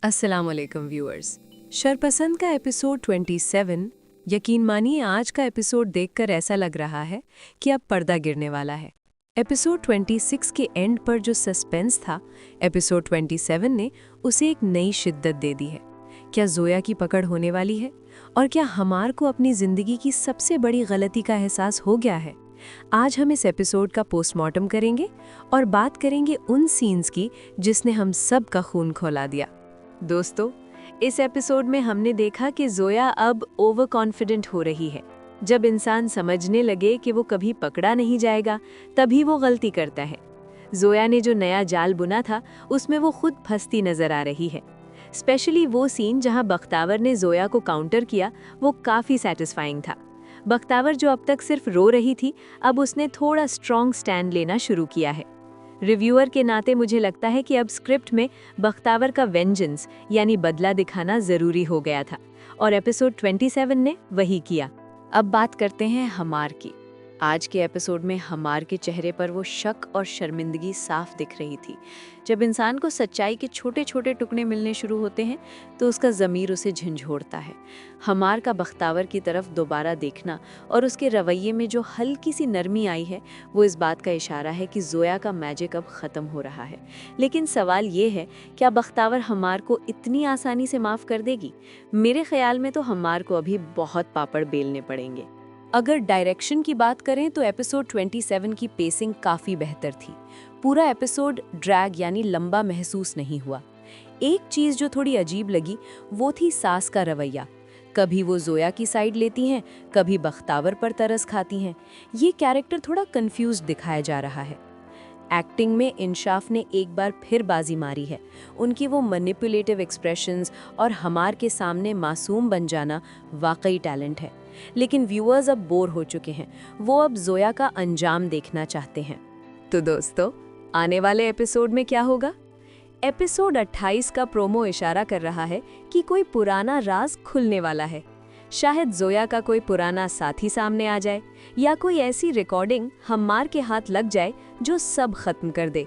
अस्सलामुअलैकुम व्यूअर्स। शरपसंद का एपिसोड 27, यकीन मानिए आज का एपिसोड देखकर ऐसा लग रहा है कि अब पर्दा गिरने वाला है। एपिसोड 26 के एंड पर जो सस्पेंस था, एपिसोड 27 ने उसे एक नई शिद्दत दे दी है। क्या जोया की पकड़ होने वाली है? और क्या हमार को अपनी जिंदगी की सबसे बड़ी गलती का एहसास हो गया है? आज हम इस एपिसोड का पोस्टमार्टम करेंगे और बात करेंगे उन सीन्स की जिसने हम सब का खून खौला दिया। दोस्तों, इस एपिसोड में हमने देखा कि जोया अब ओवर कॉन्फिडेंट हो रही है। जब इंसान समझने लगे कि वो कभी पकड़ा नहीं जाएगा, तभी वो गलती करता है। जोया ने जो नया जाल बुना था, उसमें वो खुद फंसती नजर आ रही है। स्पेशली वो सीन जहां बख्तावर ने जोया को काउंटर किया, वो काफ़ी सेटिस्फाइंग था। बख्तावर जो अब तक सिर्फ रो रही थी, अब उसने थोड़ा स्ट्रॉन्ग स्टैंड लेना शुरू किया है। रिव्यूअर के नाते मुझे लगता है कि अब स्क्रिप्ट में बख्तावर का वेंजेंस यानी बदला दिखाना ज़रूरी हो गया था, और एपिसोड 27 ने वही किया। अब बात करते हैं हमार की। आज के एपिसोड में हमार के चेहरे पर वो शक और शर्मिंदगी साफ दिख रही थी। जब इंसान को सच्चाई के छोटे छोटे टुकड़े मिलने शुरू होते हैं तो उसका ज़मीर उसे झंझोड़ता है। हमार का बख्तावर की तरफ दोबारा देखना और उसके रवैये में जो हल्की सी नरमी आई है, वो इस बात का इशारा है कि जोया का मैजिक अब ख़त्म हो रहा है। लेकिन सवाल ये है, क्या बख्तावर हमार को इतनी आसानी से माफ़ कर देगी? मेरे ख्याल में तो हमार को अभी बहुत पापड़ बेलने पड़ेंगे। अगर डायरेक्शन की बात करें तो एपिसोड 27 की पेसिंग काफ़ी बेहतर थी। पूरा एपिसोड ड्रैग यानी लंबा महसूस नहीं हुआ। एक चीज़ जो थोड़ी अजीब लगी वो थी सास का रवैया। कभी वो जोया की साइड लेती हैं, कभी बख्तावर पर तरस खाती हैं। ये कैरेक्टर थोड़ा कंफ्यूज दिखाया जा रहा है। एक्टिंग में इंशाफ ने एक बार फिर बाजी मारी है। उनकी वो मैनिपुलेटिव एक्सप्रेशंस और हमार के सामने मासूम बन जाना वाकई टैलेंट है। लेकिन व्यूअर्स अब बोर हो चुके हैं, वो अब जोया का अंजाम देखना चाहते हैं। तो दोस्तों, आने वाले एपिसोड में क्या होगा? एपिसोड 28 का प्रोमो इशारा कर रहा है कि कोई पुराना राज खुलने वाला है। शायद जोया का कोई पुराना साथी सामने आ जाए, या कोई ऐसी रिकॉर्डिंग हमार के हाथ लग जाए जो सब खत्म कर दे।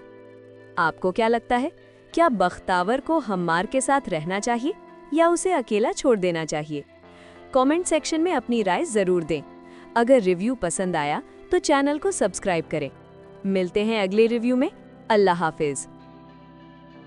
आपको क्या लगता है? क्या बख्तावर को हमार के साथ रहना चाहिए या उसे अकेला छोड़ देना चाहिए? कमेंट सेक्शन में अपनी राय जरूर दें। अगर रिव्यू पसंद आया तो चैनल को सब्सक्राइब करें। मिलते हैं अगले रिव्यू में। अल्लाह हाफिज।